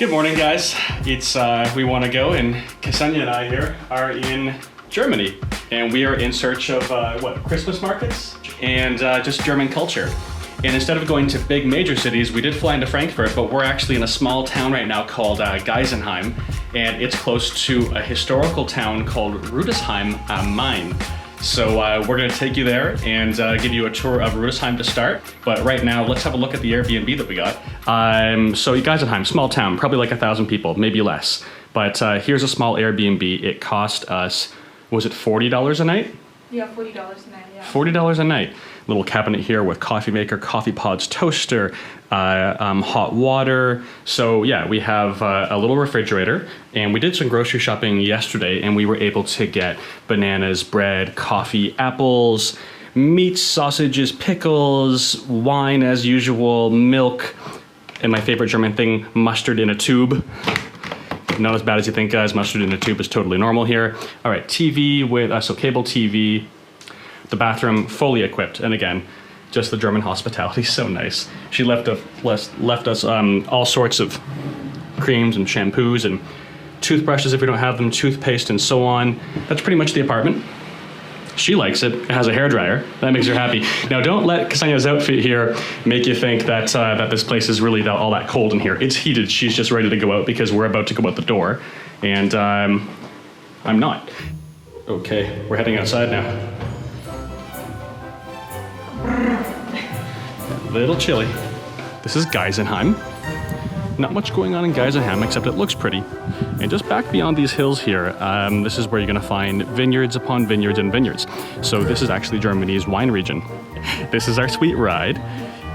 Good morning, guys. It's WeWannaGo, and Kseniya and I here are in Germany, and we are in search of Christmas markets and just German culture. And instead of going to big major cities, we did fly into Frankfurt, but we're actually in a small town right now called Rüdesheim, and it's close to a historical town called Rüdesheim Am Rhein. So we're gonna take you there and give you a tour of Rüdesheim to start. But right now, let's have a look at the Airbnb that we got. So Rüdesheim, small town, probably like 1,000 people, maybe less. But here's a small Airbnb. It cost us, was it $40 a night? Yeah, $40 a night, yeah. $40 a night. Little cabinet here with coffee maker, coffee pods, toaster, hot water. So yeah, we have a little refrigerator, and we did some grocery shopping yesterday, and we were able to get bananas, bread, coffee, apples, meat, sausages, pickles, wine as usual, milk, and my favorite German thing, mustard in a tube. Not as bad as you think, guys. Mustard in a tube is totally normal here. All right, TV with, so cable TV. The bathroom fully equipped, and again, just the German hospitality, so nice. She left us all sorts of creams and shampoos and toothbrushes if we don't have them, toothpaste and so on. That's pretty much the apartment. She likes it. It has a hairdryer. That makes her happy. Now, don't let Kseniya's outfit here make you think that that this place is really all that cold in here. It's heated. She's just ready to go out because we're about to go out the door, and I'm not. Okay, we're heading outside now. A little chilly. This is Rüdesheim. Not much going on in Rüdesheim, except it looks pretty. And just back beyond these hills here, this is where you're gonna find vineyards upon vineyards and vineyards. So this is actually Germany's wine region. This is our sweet ride.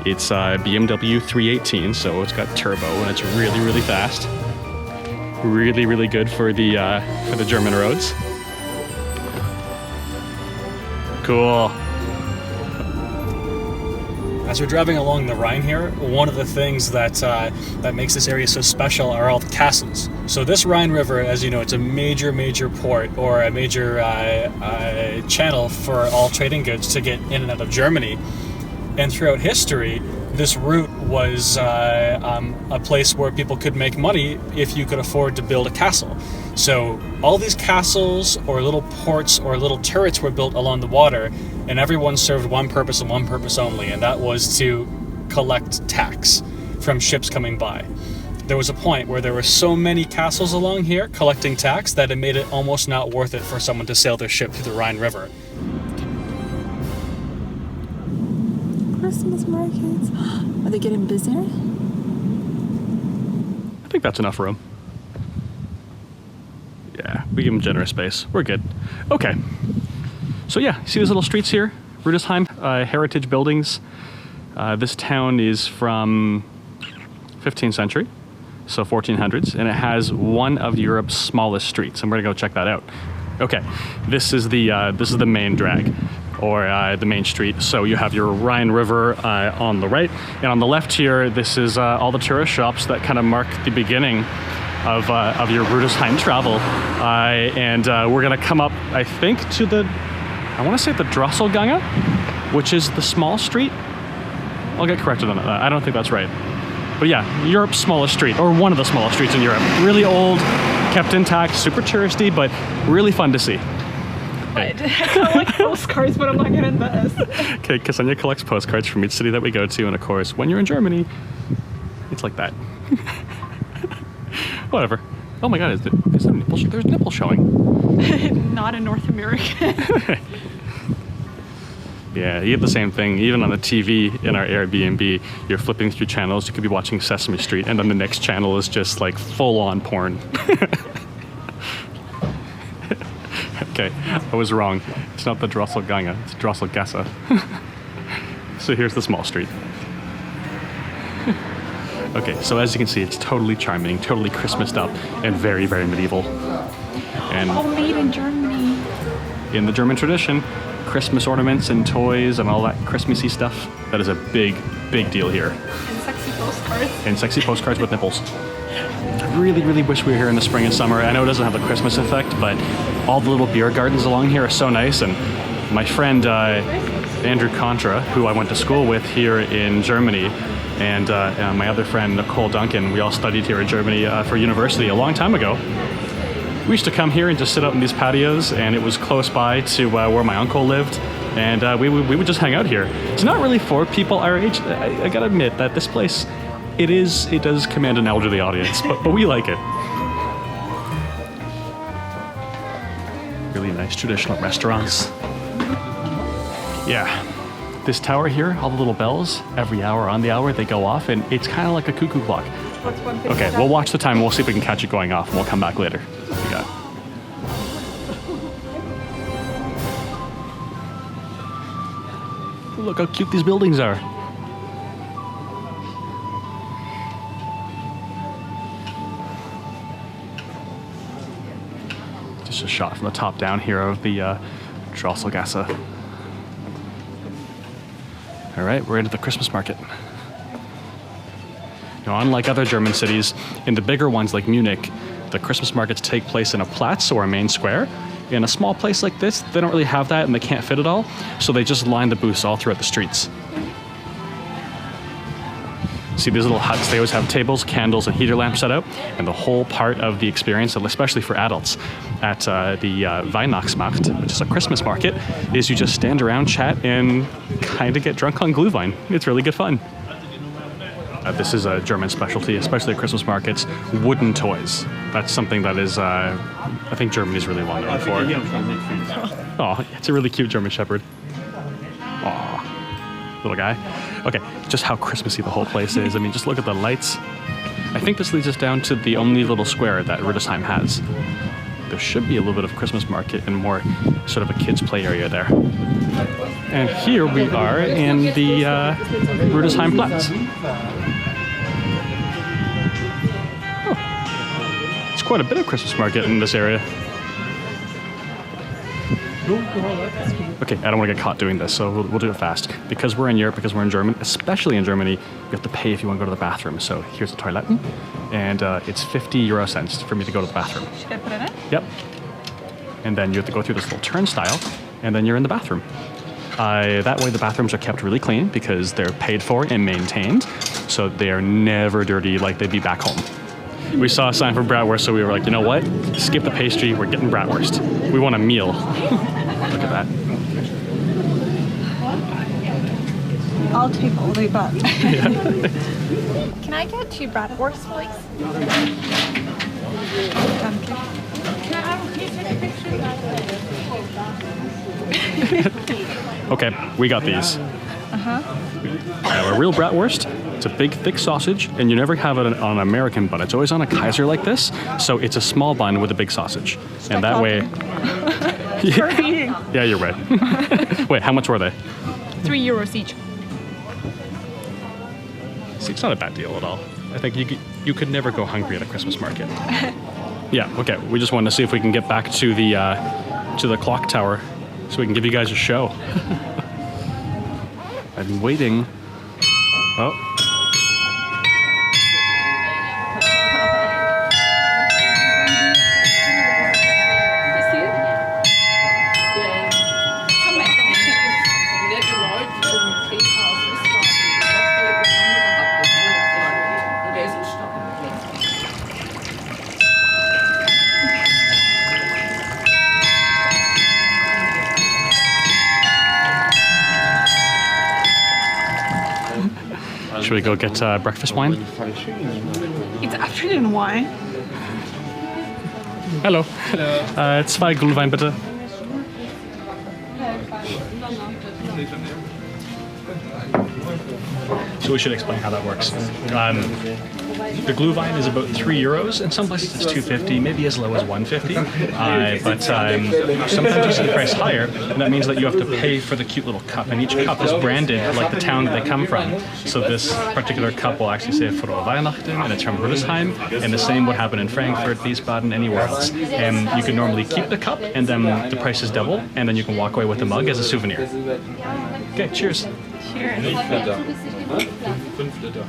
It's BMW 318, so it's got turbo and it's really, really fast. Really, really good for the German roads. Cool. As we're driving along the Rhine here, one of the things that makes this area so special are all the castles. So this Rhine River, as you know, it's a major port or a major channel for all trading goods to get in and out of Germany. And throughout history, this route was a place where people could make money if you could afford to build a castle. So all these castles or little ports or little turrets were built along the water, and everyone served one purpose and one purpose only, and that was to collect tax from ships coming by. There was a point where there were so many castles along here collecting tax that it made it almost not worth it for someone to sail their ship through the Rhine River. Christmas markets. Are they getting busier? I think that's enough room. Yeah, we give them generous space. We're good. Okay. So yeah, see these little streets here? Rüdesheim, heritage buildings. This town is from 15th century, so 1400s, and it has one of Europe's smallest streets, and we're gonna go check that out. Okay, this is the main drag, or the main street. So you have your Rhine River on the right, and on the left here, this is all the tourist shops that kind of mark the beginning of your Rüdesheim travel. And we're gonna come up, I think, to I wanna say the Drosselgasse, which is the small street. I'll get corrected on that. I don't think that's right. But yeah, Europe's smallest street, or one of the smallest streets in Europe. Really old, kept intact, super touristy, but really fun to see. I collect postcards, but I'm not gonna invest. Okay, Kseniya collects postcards from each city that we go to, and of course, when you're in Germany, it's like that. Whatever. Oh my God, is there nipple? There's nipple showing. Not in North America. Yeah, you get the same thing. Even on the TV in our Airbnb, you're flipping through channels. You could be watching Sesame Street, and then the next channel is just like full-on porn. Okay, I was wrong. It's not the Drosselgasse, it's Drosselgasse. So here's the small street. Okay, so as you can see, it's totally charming, totally Christmased up, and very, very medieval. And all made in Germany. In the German tradition, Christmas ornaments and toys and all that Christmassy stuff, that is a big, big deal here. And sexy postcards. And sexy postcards with nipples. I really, really wish we were here in the spring and summer. I know it doesn't have the Christmas effect, but all the little beer gardens along here are so nice. And my friend Andrew Contra, who I went to school with here in Germany, and my other friend Nicole Duncan. We all studied here in Germany for university a long time ago. We used to come here and just sit out in these patios, and it was close by to where my uncle lived, and we would just hang out here. It's not really for people our age. I gotta admit that this place, it does command an elderly audience, but we like it. Really nice traditional restaurants. Yeah, this tower here, all the little bells, every hour on the hour they go off, and it's kind of like a cuckoo clock. What's one thing? Okay, we'll watch the time and we'll see if we can catch it going off, and we'll come back later. We got. Look how cute these buildings are. Just a shot from the top down here of the Drosselgasse. All right, we're into the Christmas market. You know, unlike other German cities, in the bigger ones like Munich, the Christmas markets take place in a Platz or a main square. In a small place like this, they don't really have that and they can't fit it all, so they just line the booths all throughout the streets. See these little huts, they always have tables, candles, and heater lamps set out, and the whole part of the experience, especially for adults, at the Weinachtsmarkt, which is a Christmas market, is you just stand around, chat, and kind of get drunk on Glühwein. It's really good fun. This is a German specialty, especially at Christmas markets, wooden toys. That's something that is, I think Germany's really well known for. Oh, it's a really cute German Shepherd. Aw, little guy. Okay, just how Christmassy the whole place is. I mean, just look at the lights. I think this leads us down to the only little square that Rüdesheim has. There should be a little bit of Christmas market and more sort of a kids' play area there. And here we are in the Rüdesheim Platz. Oh, it's quite a bit of Christmas market in this area. Okay, I don't want to get caught doing this, so we'll do it fast. Because we're in Europe, because we're in Germany, especially in Germany, you have to pay if you want to go to the bathroom. So here's the toilet, and it's 50 euro cents for me to go to the bathroom. Should I put it in? Yep. And then you have to go through this little turnstile, and then you're in the bathroom. That way the bathrooms are kept really clean because they're paid for and maintained, so they are never dirty like they'd be back home. We saw a sign for bratwurst, so we were like, you know what? Skip the pastry, we're getting bratwurst. We want a meal. Look at that. I'll take all the above. Yeah. Can I get 2 bratwursts, please? Okay, we got these. A real bratwurst. It's a big, thick sausage, and you never have it on an American bun. It's always on a Kaiser like this, so it's a small bun with a big sausage. And that way... Yeah, you're right. Wait, how much were they? 3 euros each. See, it's not a bad deal at all. I think you could never go hungry at a Christmas market. Yeah, okay. We just wanted to see if we can get back to the clock tower so we can give you guys a show. I've been waiting. Oh. Should we go get breakfast wine? It's afternoon wine. Hello. 2 Glühwein, bitte. So we should explain how that works. The Glühwein is about 3 euros. In some places it's 2.50, maybe as low as 1.50. But sometimes you see the price higher, and that means that you have to pay for the cute little cup. And each cup is branded like the town that they come from. So this particular cup will actually say Frohe Weihnachten, and it's from Rüdesheim. And the same would happen in Frankfurt, Wiesbaden, anywhere else. And you can normally keep the cup, and then the price is double, and then you can walk away with the mug as a souvenir. Okay, cheers. Cheers. 5 Liter.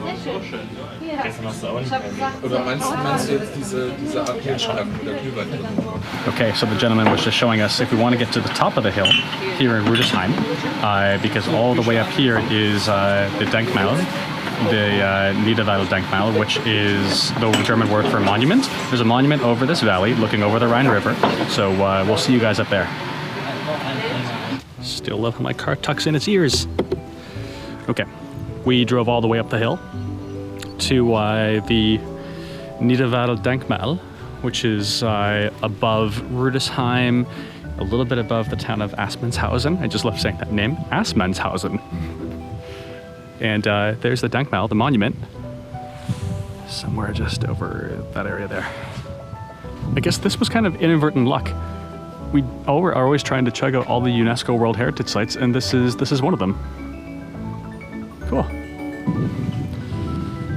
Oder meinst du jetzt diese Art Milchschrank, wo der Glühwein drin ist? Okay, so the gentleman was just showing us if we want to get to the top of the hill here in Rüdesheim, because all the way up here is the Denkmal, the Niederwalddenkmal, which is the German word for monument. There's a monument over this valley looking over the Rhine River, so we'll see you guys up there. Still love how my car tucks in its ears. Okay, we drove all the way up the hill to the Niederwalddenkmal, which is above Rüdesheim, a little bit above the town of Assmannshausen. I just love saying that name, Assmannshausen. And there's the Denkmal, the monument, somewhere just over that area there. I guess this was kind of inadvertent luck. We are always trying to chug out all the UNESCO World Heritage Sites, and this is one of them. Cool.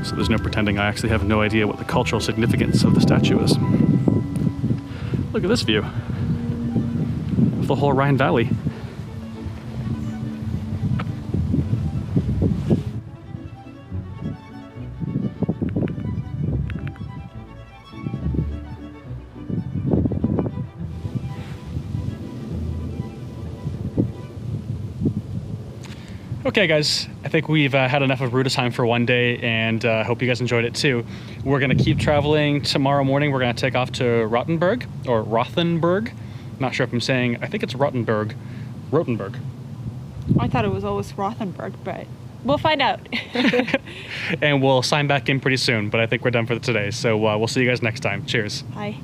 So there's no pretending I actually have no idea what the cultural significance of the statue is. Look at this view of the whole Rhine Valley. Okay guys, I think we've had enough of Rüdesheim for one day, and hope you guys enjoyed it too. We're gonna keep traveling. Tomorrow morning we're gonna take off to Rothenburg, or Rothenburg. Not sure if I'm saying, I think it's Rothenburg. I thought it was always Rothenburg, but we'll find out. And we'll sign back in pretty soon, but I think we're done for today. So we'll see you guys next time. Cheers. Bye.